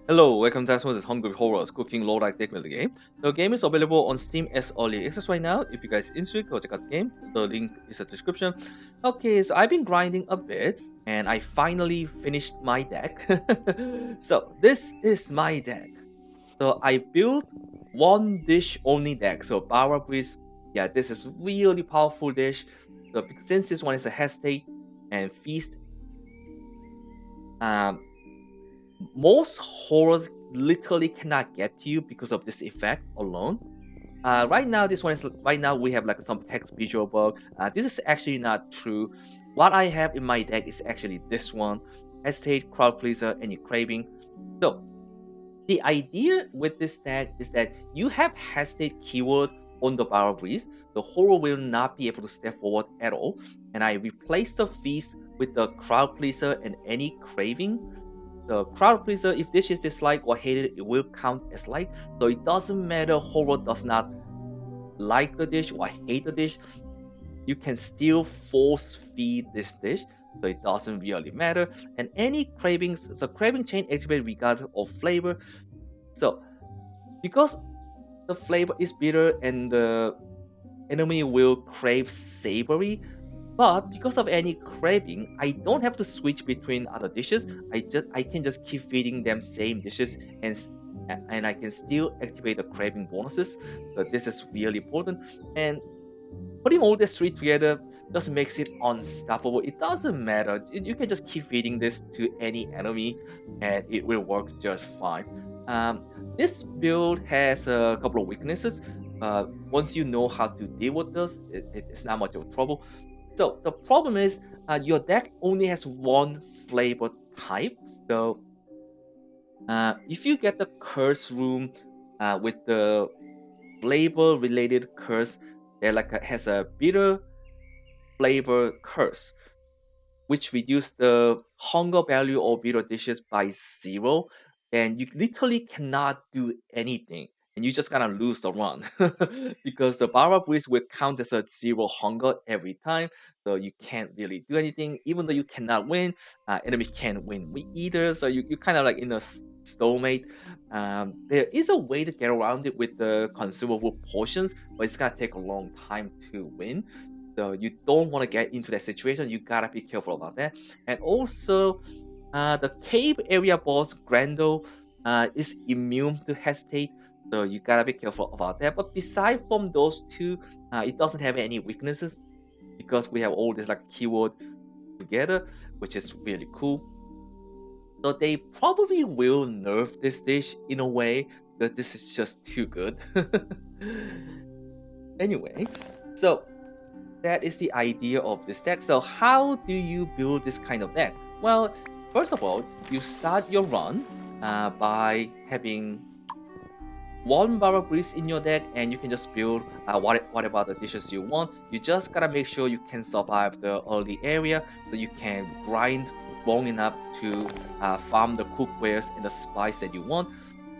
Hello, welcome back to this Hungry Horrors Cooking Roguelike Deckbuilding game. The game is available on Steam as early access right now. If you guys are interested, go check out the game. The link is in the description. Okay, so I've been grinding a bit and I finally finished my deck. So this is my deck. So I built one dish only deck. So Bara Brith, yeah, this is really powerful dish. So since this one is a hesitate and feast, um, most horrors literally cannot get to you because of this effect alone. Right now, this one is right now we have like some text visual bug. This is actually not true. What I have in my deck is actually this one: Hesitate, Crowd Pleaser, and your Craving. So the idea with this deck is that you have Hesitate keyword on the Barrel Breeze. The horror will not be able to step forward at all. And I replace the Feast with the Crowd Pleaser and any Craving. The crowd pleaser, if this is disliked or hated, it will count as like. So it doesn't matter horror does not like the dish or hate the dish, you can still force feed this dish. So it doesn't really matter. And any cravings, so craving chain activate regardless of flavor. So because the flavor is bitter and the enemy will crave savory, but because of any craving, I don't have to switch between other dishes. I can just keep feeding them same dishes and I can still activate the craving bonuses. So this is really important. And putting all these three together just makes it unstoppable. It doesn't matter. You can just keep feeding this to any enemy and it will work just fine. This build has a couple of weaknesses. Once you know how to deal with this, it's not much of trouble. So the problem is your deck only has one flavor type. So if you get the curse room with the flavor related curse that has a bitter flavor curse, which reduce the hunger value of bitter dishes by 0, then you literally cannot do anything. And you just gonna lose the run because the Bara Breeze will count as a 0 hunger every time. So you can't really do anything. Even though you cannot win, enemy can't win either. So you kind of like in a stalemate. There is a way to get around it with the consumable portions, but it's gonna take a long time to win. So you don't want to get into that situation. You gotta be careful about that. And also, the cave area boss Grendel is immune to hesitate. So you gotta be careful about that. But beside from those two, it doesn't have any weaknesses because we have all this like keyword together, which is really cool. So they probably will nerf this dish in a way because this is just too good. Anyway, so that is the idea of this deck. So how do you build this kind of deck? Well, first of all, you start your run by having one Barrel Breeze in your deck, and you can just build whatever the dishes you want. You just gotta make sure you can survive the early area, so you can grind long enough to farm the cookwares and the spice that you want.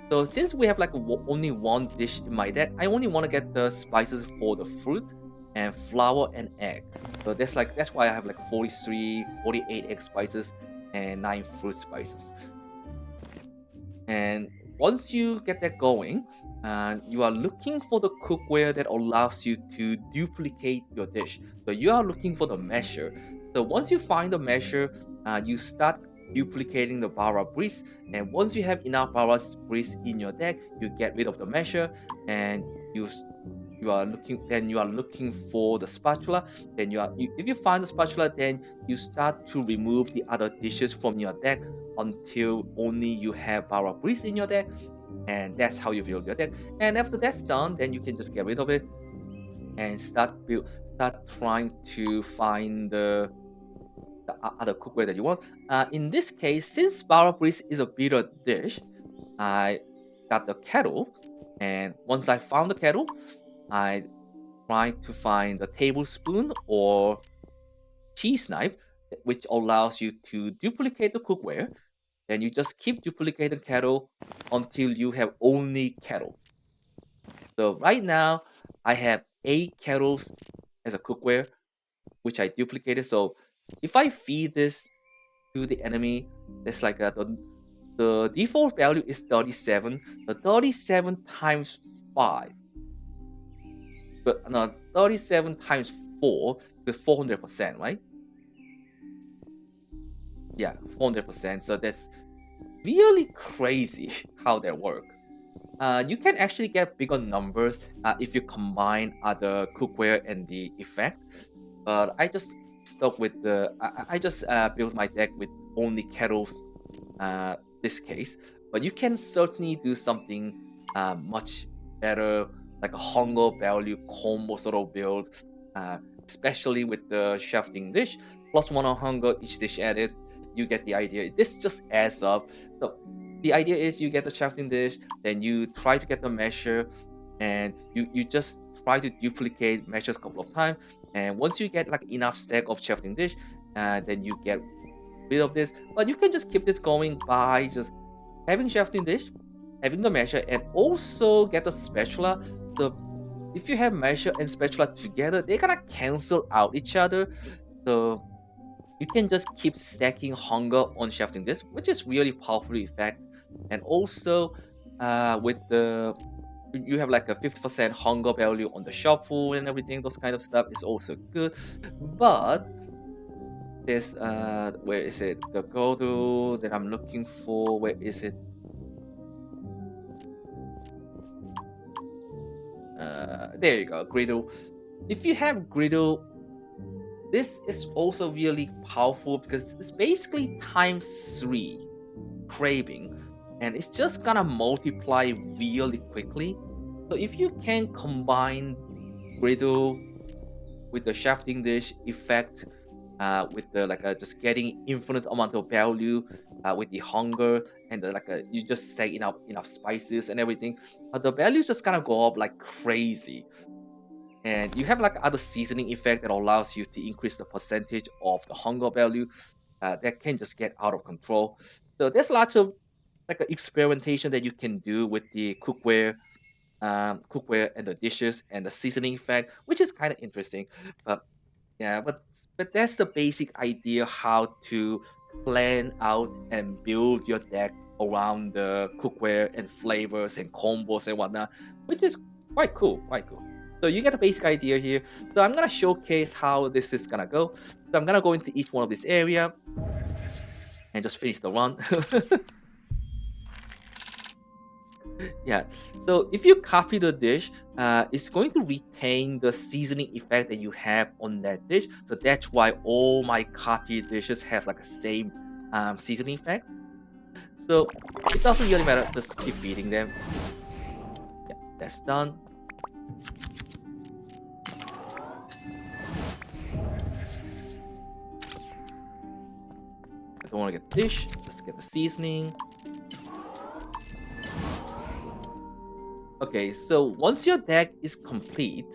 So since we have like only one dish in my deck, I only want to get the spices for the fruit and flour and egg. So that's why I have like 43, 48 egg spices and 9 fruit spices. And once you get that going, you are looking for the cookware that allows you to duplicate your dish. So you are looking for the measure. So once you find the measure, you start duplicating the Bara Breeze. And once you have enough Bara Breeze in your deck, you get rid of the measure and you are looking for the spatula. Then if you find the spatula, then you start to remove the other dishes from your deck until only you have Bara Breeze in your deck, and that's how you build your deck. And after that's done, then you can just get rid of it and start trying to find the other cookware that you want. In this case, since Bara Breeze is a bitter dish, I got the kettle, and once I found the kettle, I try to find a tablespoon or cheese knife, which allows you to duplicate the cookware. Then you just keep duplicating kettle until you have only kettle. So right now, I have 8 kettles as a cookware, which I duplicated. So if I feed this to the enemy, it's like The default value is 37. The 37 times 5, but no, 37 times 4 is 400%, right? Yeah, 400%. So that's really crazy how that works. You can actually get bigger numbers if you combine other cookware and the effect. But I just stuck with I just built my deck with only kettles. This case, but you can certainly do something much better, like a hunger value combo sort of build, especially with the shafting dish plus 1 on hunger each dish added. You get the idea. This just adds up. So the idea is you get the shafting dish, then you try to get the measure, and you just try to duplicate measures a couple of times. And once you get like enough stack of shafting dish, then you get rid of this. But you can just keep this going by just having shafting dish, having the measure, and also get the spatula. So if you have measure and spatula together, they're gonna cancel out each other. So you can just keep stacking hunger on shafting dish, which is really powerful effect. And also with the you have like a 50% hunger value on the shuffle and everything, those kind of stuff is also good. But this where is it, the Godo that I'm looking for, where is it? There you go, griddle. If you have griddle, this is also really powerful because it's basically times 3 craving, and it's just gonna multiply really quickly. So if you can combine griddle with the shafting dish effect, with the just getting infinite amount of value, with the hunger and the you just stack enough spices and everything, the value is just gonna go up like crazy. And you have like other seasoning effect that allows you to increase the percentage of the hunger value, that can just get out of control. So there's lots of experimentation that you can do with the cookware and the dishes and the seasoning effect, which is kind of interesting. But yeah, but that's the basic idea how to plan out and build your deck around the cookware and flavors and combos and whatnot, which is quite cool, quite cool. So you get the basic idea here. So I'm gonna showcase how this is gonna go. So I'm gonna go into each one of this area and just finish the run. Yeah, so if you copy the dish, it's going to retain the seasoning effect that you have on that dish. So that's why all my copied dishes have like the same seasoning effect. So it doesn't really matter, just keep feeding them. Yeah, that's done. I don't want to get the dish, just get the seasoning. Okay, so once your deck is complete,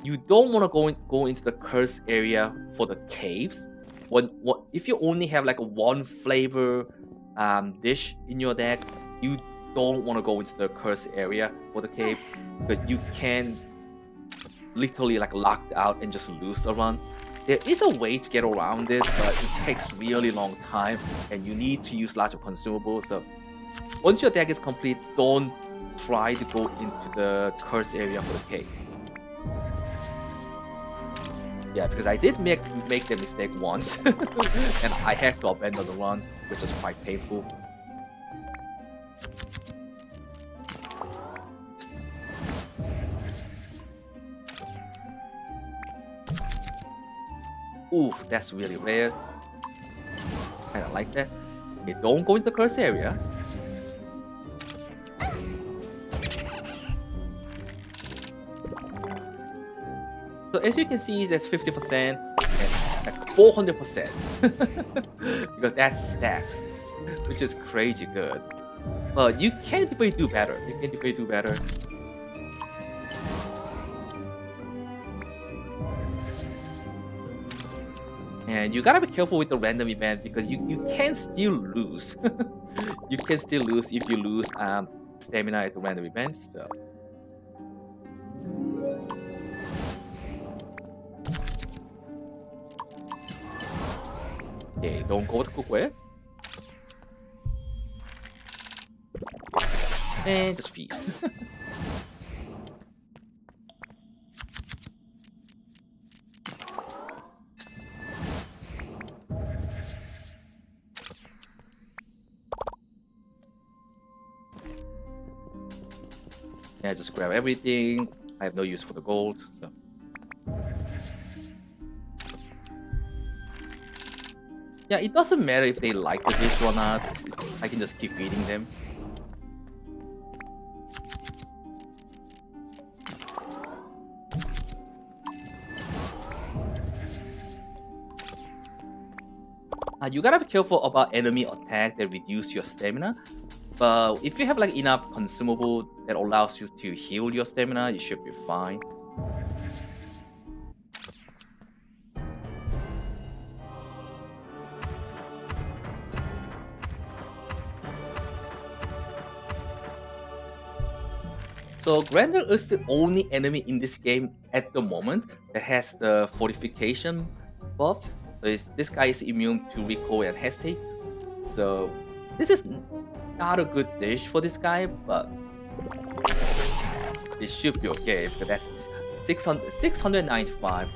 you don't want to go into the curse area for the caves. If you only have like a one flavor dish in your deck, you don't want to go into the curse area for the cave, but you can literally like locked out and just lose the run. There is a way to get around it, but it takes really long time and you need to use lots of consumables. So once your deck is complete, don't try to go into the curse area for the cave. Yeah, because I did make the mistake once and I had to abandon the run, which was quite painful. Oof, that's really rare. Kinda like that. Okay, don't go into the curse area. So as you can see, that's 50% and like 400%. Because that stacks, which is crazy good. But you can definitely do better. You can definitely do better. And you gotta be careful with the random event because you can still lose. You can still lose if you lose stamina at the random event. So okay, don't go with cookware. And just feed. Yeah, just grab everything. I have no use for the gold, so. Yeah, it doesn't matter if they like the dish or not. I can just keep feeding them. You gotta be careful about enemy attack that reduce your stamina. But if you have like enough consumable that allows you to heal your stamina, you should be fine. So Grander is the only enemy in this game at the moment that has the fortification buff. So this guy is immune to recoil and hesitate. So this is not a good dish for this guy, but it should be okay because that's 695.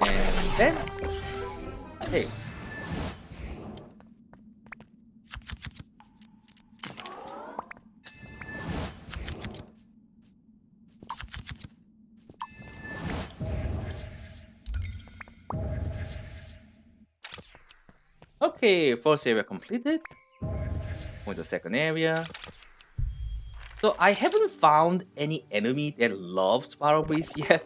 And then, hey. Okay, first area completed. Went to the second area. So I haven't found any enemy that loves Bara yet.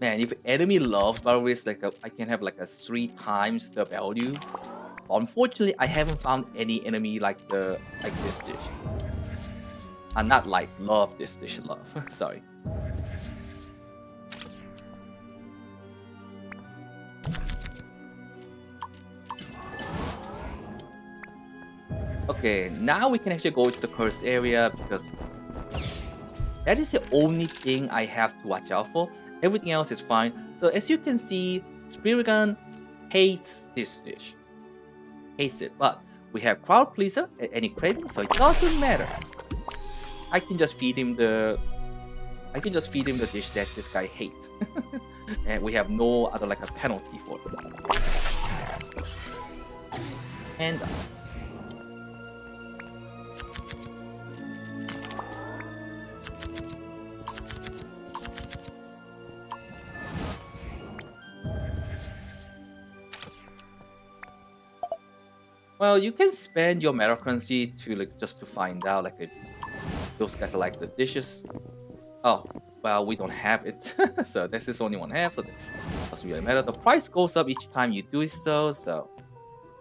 Man, if enemy loves Bara like I can have like a 3 times the value. Unfortunately, I haven't found any enemy like this dish. Not like love this dish, love. Sorry. Okay, now we can actually go to the cursed area because that is the only thing I have to watch out for. Everything else is fine. So as you can see, Spirigan hates this dish. Hates it, but we have crowd pleaser at any craving, so it doesn't matter. I can just feed him the dish that this guy hates. And we have no other like a penalty for it. And well, you can spend your meta currency to like just to find out like if those guys are like the dishes. Oh, well, we don't have it, so this is only one half, so it doesn't really matter. The price goes up each time you do so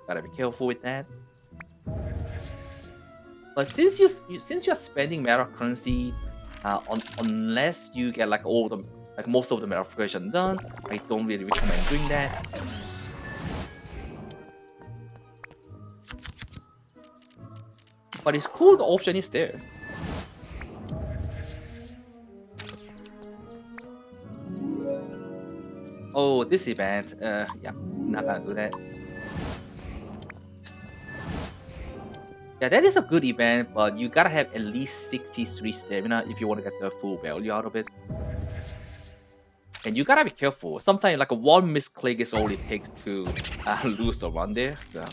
gotta be careful with that. But since you're spending meta currency, unless you get like most of the modification done, I don't really recommend doing that. But it's cool, the option is there. Oh, this event, yeah, not gonna do that. Yeah, that is a good event, but you gotta have at least 63 stamina if you want to get the full value out of it. And you gotta be careful. Sometimes like a one misclick is all it takes to lose the run there, so.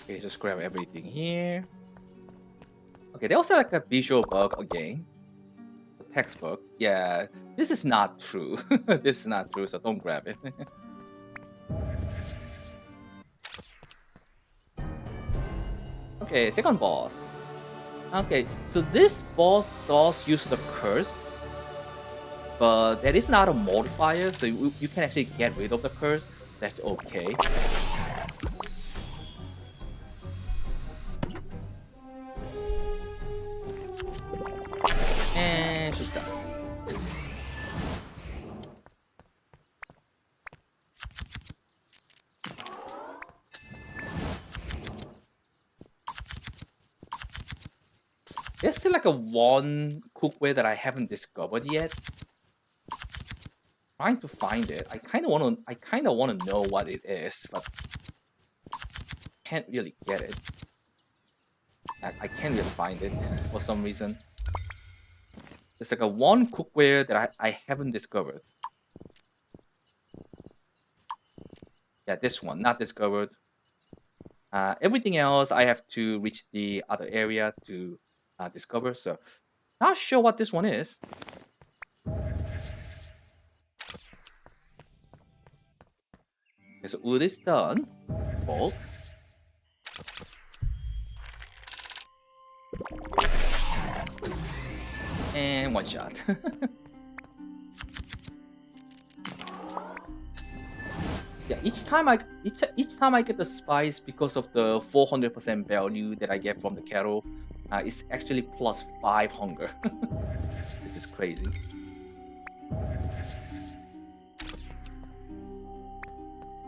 Okay, just grab everything here. Okay, they also like a visual bug again. The textbook. Yeah, this is not true. This is not true, so don't grab it. Okay, second boss. Okay, so this boss does use the curse, but that is not a modifier, so you can actually get rid of the curse. That's okay. And she's done. There's still like a one cookware that I haven't discovered yet. Trying to find it. I kind of want to know what it is, but can't really get it. I can't really find it for some reason. There's like a one cookware that I haven't discovered. Yeah, this one, not discovered. Everything else, I have to reach the other area to discover. So, not sure what this one is. Okay, so wood is done. Bulk. And one shot. Yeah, each time I get the spice because of the 400% value that I get from the kettle, it's actually plus 5 hunger, which is crazy.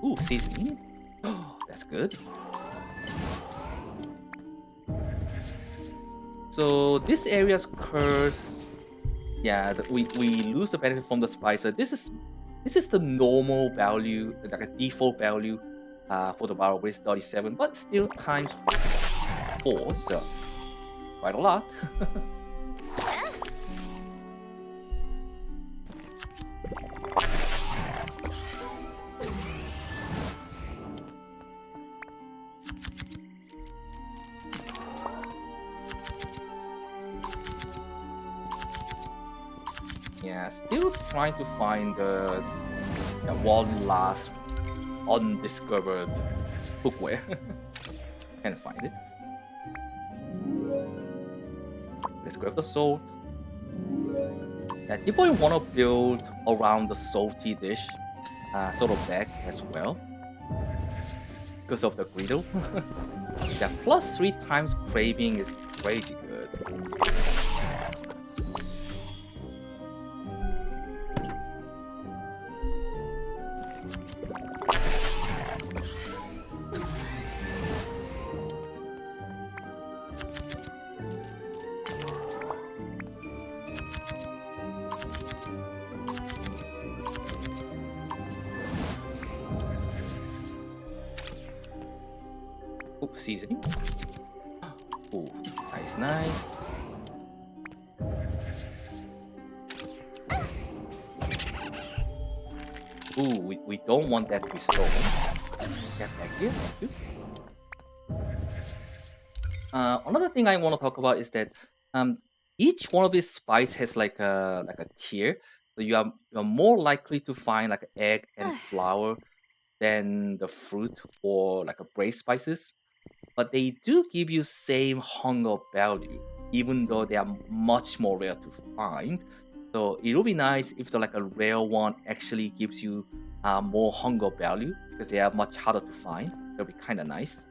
Ooh, seasoning. Oh, that's good. So this area's curse, yeah, we lose the benefit from the spice. So this is the normal value, like a default value for the Bara with 37, but still times 4, so quite a lot. Yeah, still trying to find the one last undiscovered cookware. Can't find it. Let's grab the salt. Yeah, if I want to build around the salty dish sort of deck as well, because of the griddle. Yeah, plus 3 times craving is crazy good. Oops, seasoning. Ooh, nice, nice. Ooh, we don't want that to be stolen. Yeah, thank you, thank you. Another thing I want to talk about is that each one of these spice has like a tier. So you're more likely to find like egg and flour than the fruit or like a braised spices. But they do give you same hunger value, even though they are much more rare to find. So it'll be nice if the like a rare one actually gives you more hunger value because they are much harder to find. That'll be kind of nice.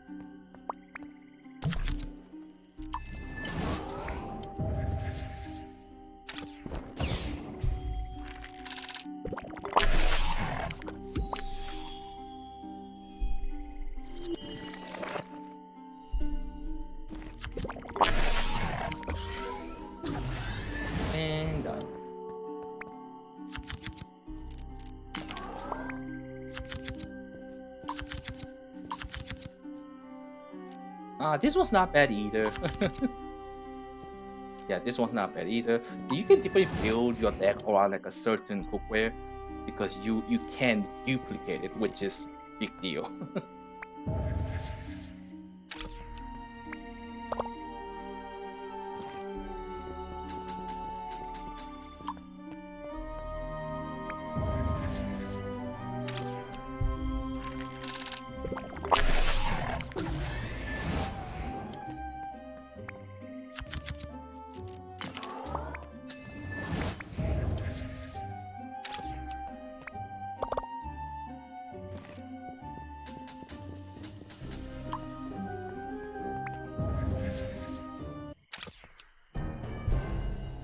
And done. This was not bad either. Yeah, this one's not bad either. You can definitely build your deck around like a certain cookware because you can duplicate it, which is big deal.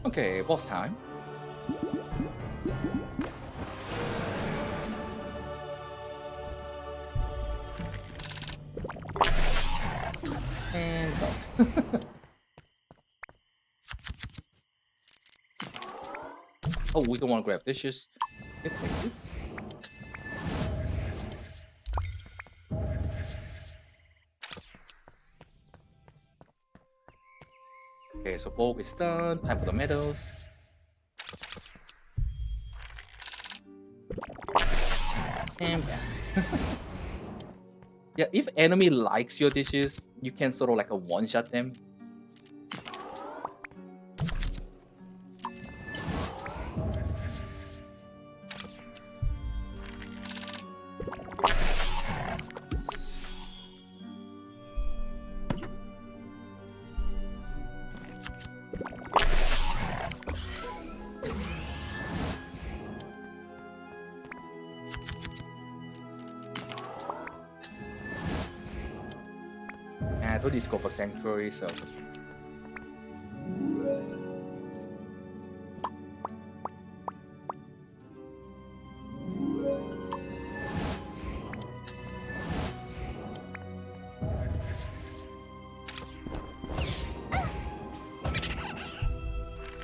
Okay, boss time. And go. Oh, we don't want to grab dishes. Yep, thank you. Okay, so bulk is done. Time for the medals. And back. Yeah, if enemy likes your dishes, you can sort of like a one-shot them. I don't need to go for sanctuary, so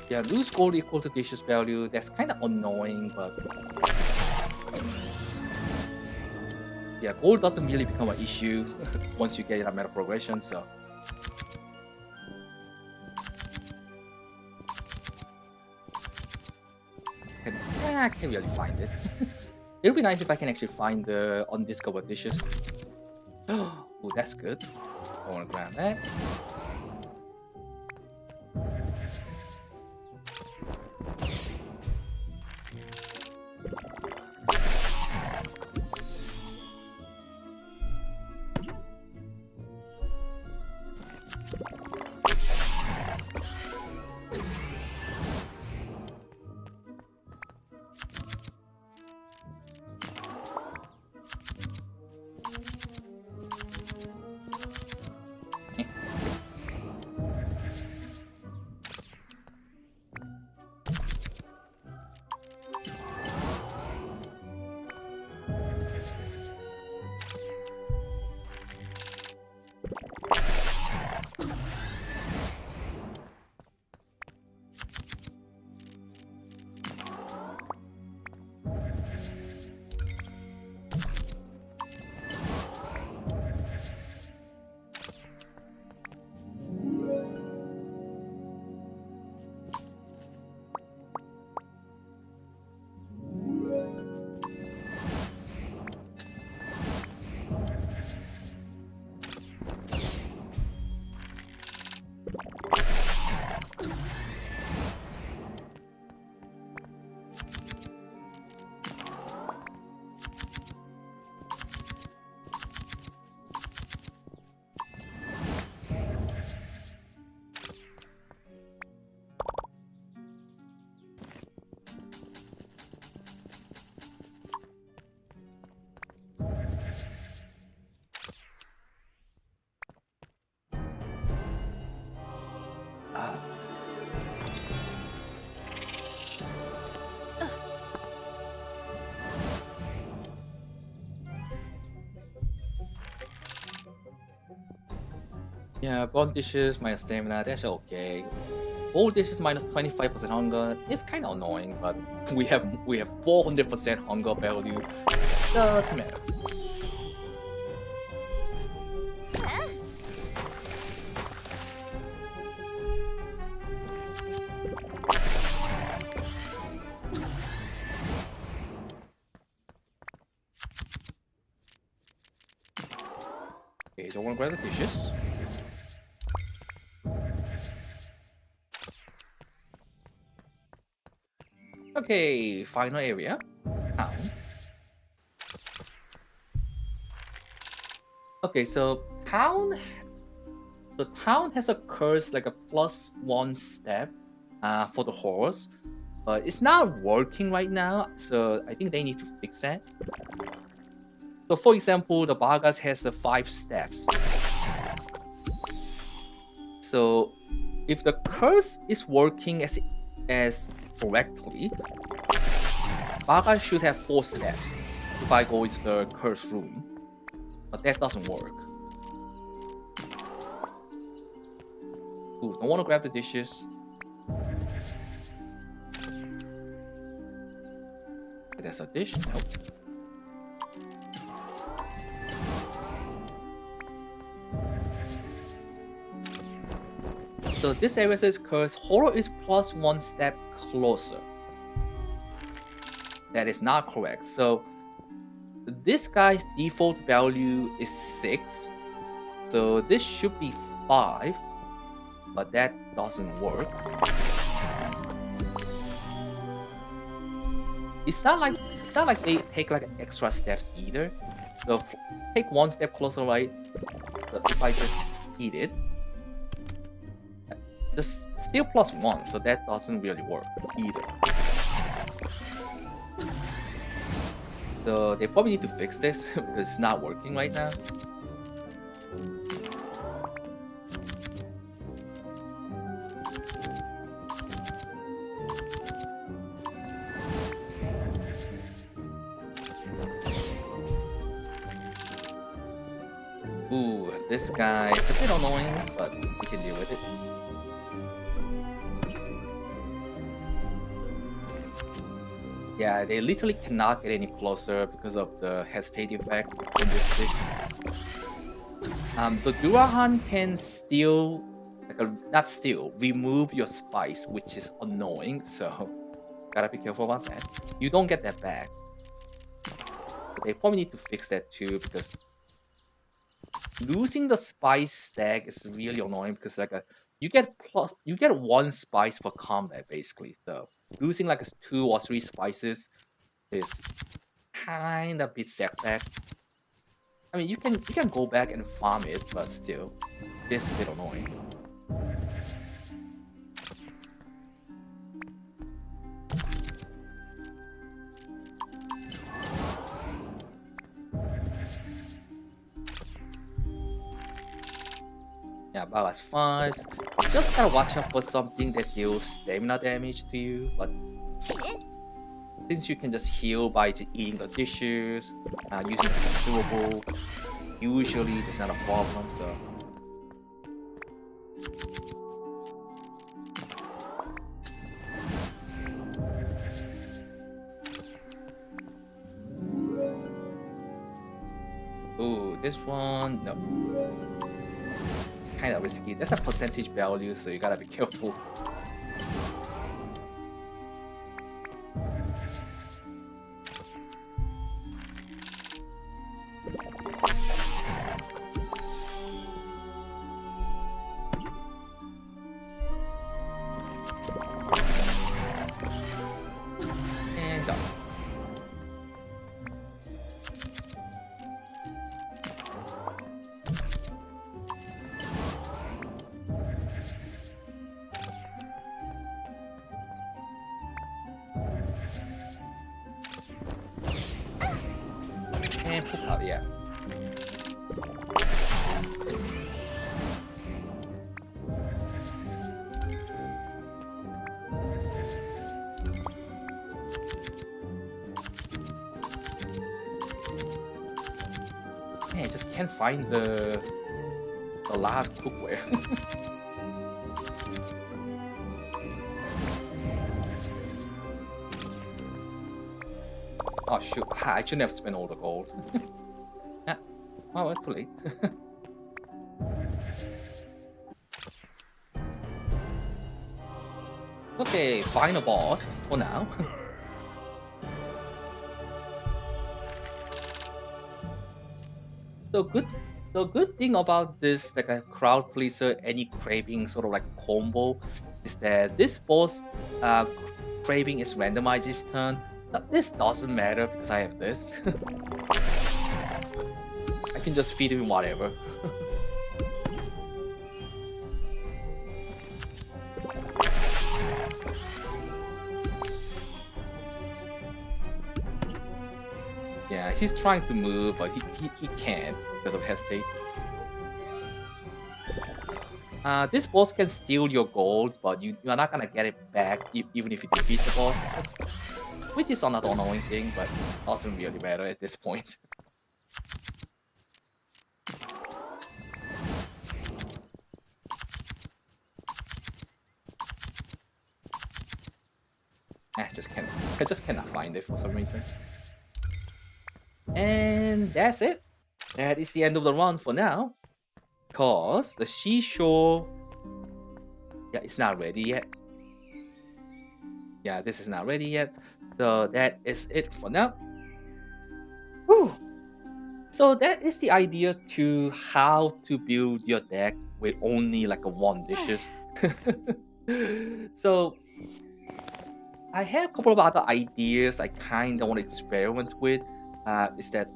yeah, lose gold equal to dishes value. That's kind of annoying, but yeah, gold doesn't really become an issue once you get a meta progression. So I can't really find it. It would be nice if I can actually find the undiscovered dishes. Oh, that's good. I want to grab that. Yeah, bond dishes minus stamina, that's okay. Gold dishes minus 25% hunger. It's kind of annoying, but we have 400% hunger value. Doesn't matter. Okay, don't want to grab the dishes. Okay, final area. Town. Okay, so the town has a curse like a +1 step for the horse, but it's not working right now, so I think they need to fix that. So for example, the Vargas has the 5 steps. So if the curse is working as as correctly, Bara should have 4 steps if I go into the cursed room, but that doesn't work. Ooh, don't want to grab the dishes. There's a dish? Nope. So this area says curse. Horror is plus 1 step closer. That is not correct. So this guy's default value is 6. So this should be 5. But that doesn't work. It's not like they take like extra steps either. So take 1 step closer, right? So if I just eat it, just still plus 1, so that doesn't really work either. So they probably need to fix this because it's not working right now. Ooh, this guy is a bit annoying, but we can deal with it. Yeah, they literally cannot get any closer because of the hesitate effect in this fish. The Durahan can still, not steal, remove your spice, which is annoying, so gotta be careful about that. You don't get that back. But they probably need to fix that too, because losing the spice stack is really annoying because you get 1 spice for combat basically. So losing like 2 or 3 spices is kind of a bit setback. I mean, you can go back and farm it, but still, it's a bit annoying. Yeah, Bara's 5. Just gotta watch out for something that deals stamina damage to you, but since you can just heal by just eating the dishes, using the consumable, usually there's not a problem, so. Ooh, this one, no. Kind of risky. That's a percentage value, so you gotta be careful. And done. And poop out, yeah. Man, I just can't find the last cookware. Oh shoot, I shouldn't have spent all the gold. Yeah. Oh, it's too late. Okay, final boss for now. The good thing about this like a crowd pleaser, any craving sort of like combo, is that this boss craving is randomized each turn. But this doesn't matter because I have this. I can just feed him whatever. Yeah, he's trying to move, but he can't because of hesitate. This boss can steal your gold, but you're not gonna get it back even if you defeat the boss, which is another annoying thing, but doesn't really matter at this point. I just cannot find it for some reason. And that's it. That is the end of the run for now. Cause the seashore, yeah, it's not ready yet. Yeah, this is not ready yet. So that is it for now. Whew. So that is the idea to how to build your deck with only like a one dishes. So I have a couple of other ideas I kind of want to experiment with. Is that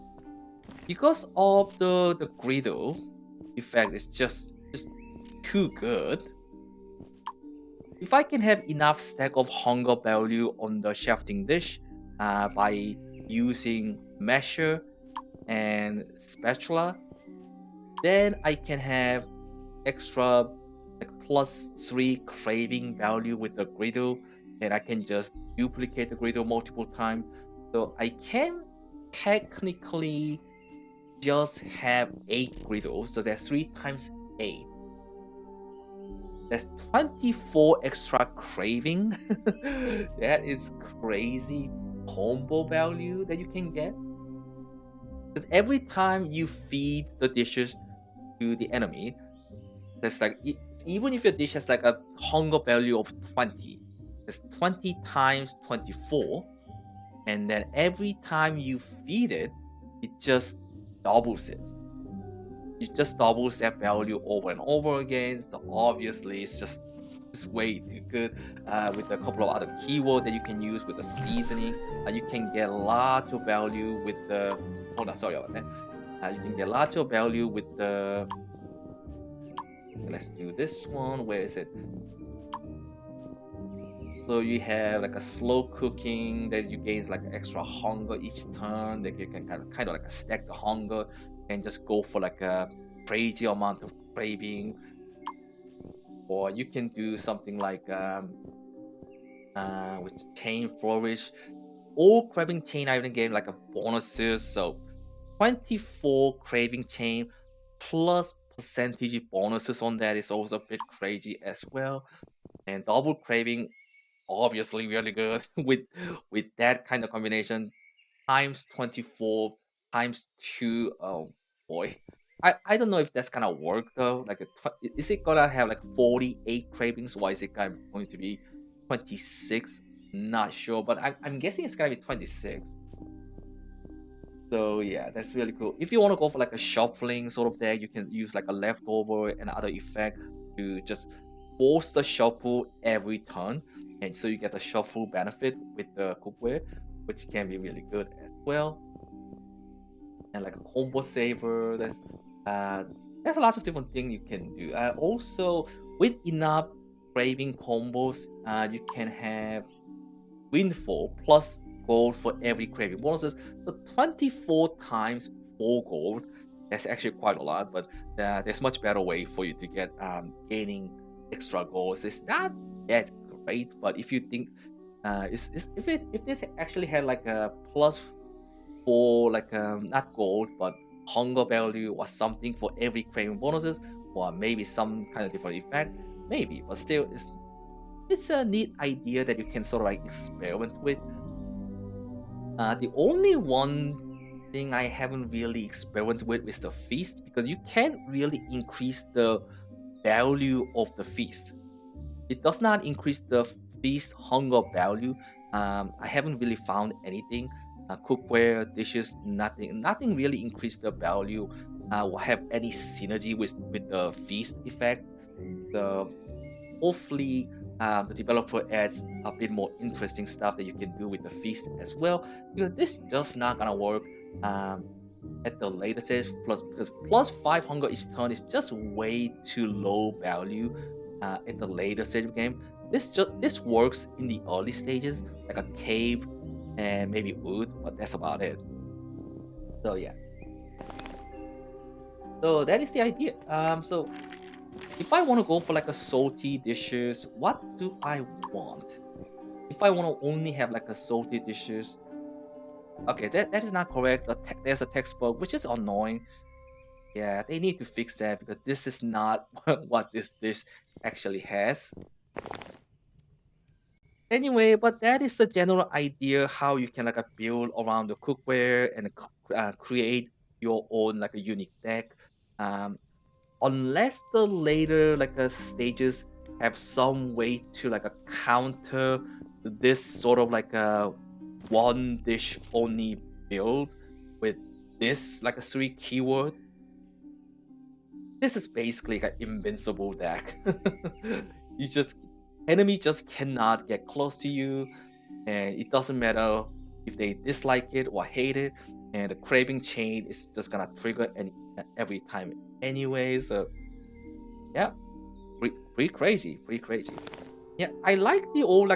because of the griddle effect is just too good. If I can have enough stack of hunger value on the shafting dish by using measure and spatula, then I can have extra like +3 craving value with the griddle, and I can just duplicate the griddle multiple times. So I can technically just have 8 griddles, so that's 3 times 8. That's 24 extra craving. That is crazy combo value that you can get. Because every time you feed the dishes to the enemy, there's like even if your dish has like a hunger value of 20, it's 20 times 24, and then every time you feed it, it just doubles it. It just doubles that value over and over again. So obviously, it's just way too good. With a couple of other keywords that you can use with the seasoning, you can get lots of value with the. Hold on, sorry about that. You can get lots of value with the. Let's do this one. Where is it? So you have like a slow cooking that you gain like extra hunger each turn. That you can kind of like stack the hunger and just go for like a crazy amount of craving. Or you can do something like with chain flourish. All craving chain item game like a bonuses. So 24 craving chain plus percentage bonuses on that is also a bit crazy as well. And double craving obviously really good with that kind of combination times 24 times 2. Oh boy, I don't know if that's gonna work though. Like is it gonna have like 48 cravings, or is it going to be 26? Not sure, but I'm guessing it's gonna be 26. So yeah, that's really cool. If you want to go for like a shuffling sort of deck, you can use like a leftover and other effect to just force the shuffle every turn, and so you get the shuffle benefit with the cookware, which can be really good as well. And like a combo saver, there's a lot of different things you can do. Also, with enough craving combos, you can have windfall plus gold for every craving bonuses. So 24 times 4 gold. That's actually quite a lot, but there's much better way for you to get gaining extra goals. It's not that great, but if you think if this actually had like a +4 like not gold but hunger value or something for every craving bonuses, or maybe some kind of different effect, maybe, but still it's a neat idea that you can sort of like experiment with. The only one thing I haven't really experimented with is the feast, because you can't really increase the value of the feast. It does not increase the feast hunger value. I haven't really found anything. Cookware, dishes, nothing really increase the value or have any synergy with the feast effect. So hopefully the developer adds a bit more interesting stuff that you can do with the feast as well, because this just not gonna work at the later stage, because +5 hunger each turn is just way too low value at the later stage of the game. This works in the early stages like a cave and maybe wood, but that's about it. So yeah, so that is the idea. So If I want to go for like a salty dishes, what do I want? If I want to only have like a salty dishes, okay, that is not correct. There's a textbook, which is annoying. Yeah, they need to fix that because this is not what this dish actually has. Anyway, but that is a general idea how you can like build around the cookware and create your own like a unique deck. Um, unless the later like stages have some way to like counter this sort of like a one dish only build with this like a three keyword, this is basically like an invincible deck. You just enemy just cannot get close to you, and it doesn't matter if they dislike it or hate it, and the craving chain is just gonna trigger every time anyway. So yeah, pretty crazy, pretty crazy. Yeah, I like the all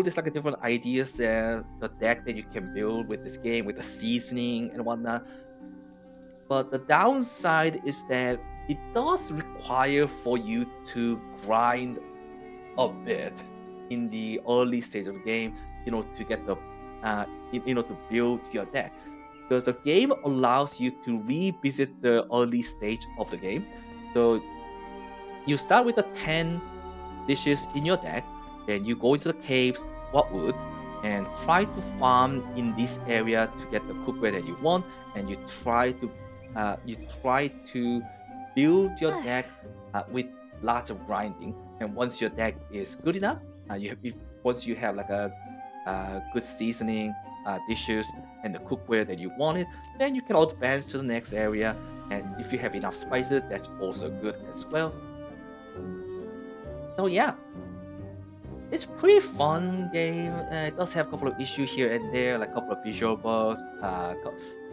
these like different ideas there, the deck that you can build with this game, with the seasoning and whatnot. But the downside is that it does require for you to grind a bit in the early stage of the game, to get the to build your deck. Because the game allows you to revisit the early stage of the game. So you start with the 10 dishes in your deck, then you go into the caves, what wood, and try to farm in this area to get the cookware that you want, and you try to build your deck with lots of grinding. And once your deck is good enough, once you have like a good seasoning, dishes, and the cookware that you wanted, then you can advance to the next area. And if you have enough spices, that's also good as well. So yeah, it's pretty fun game. It does have a couple of issues here and there, like a couple of visual bugs.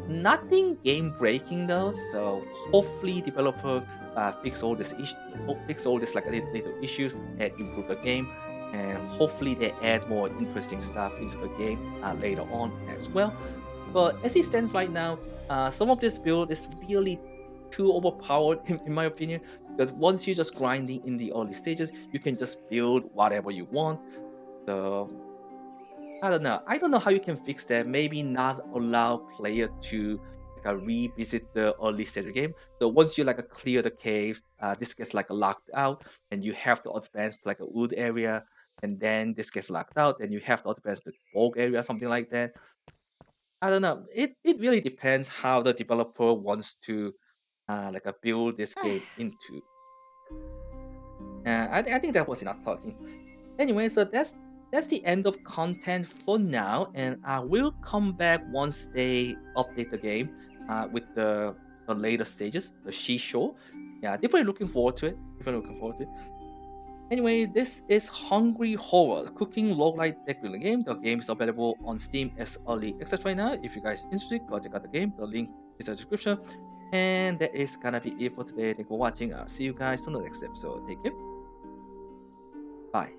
Nothing game breaking though. So hopefully developer fix all this like little issues and improve the game. And hopefully they add more interesting stuff into the game later on as well. But as it stands right now, some of this build is really too overpowered in my opinion, because once you're just grinding in the early stages, you can just build whatever you want. So I don't know how you can fix that. Maybe not allow player to revisit the early stage of the game. So once you clear the caves, this gets locked out, and you have to advance to a wood area, and then this gets locked out, and you have to advance to bog area, something like that. I don't know. It really depends how the developer wants to build this game into. I think that was enough talking. Anyway, so that's the end of content for now, and I will come back once they update the game with the later stages, the Shore. Yeah, definitely looking forward to it. Definitely looking forward to it. Anyway, this is Hungry Horror, cooking roguelike deck building game. The game is available on Steam as early access right now. If you guys interested, go check out the game. The link is in the description. And that is gonna be it for today. Thank you for watching. I'll see you guys on the next episode. Take care. Bye.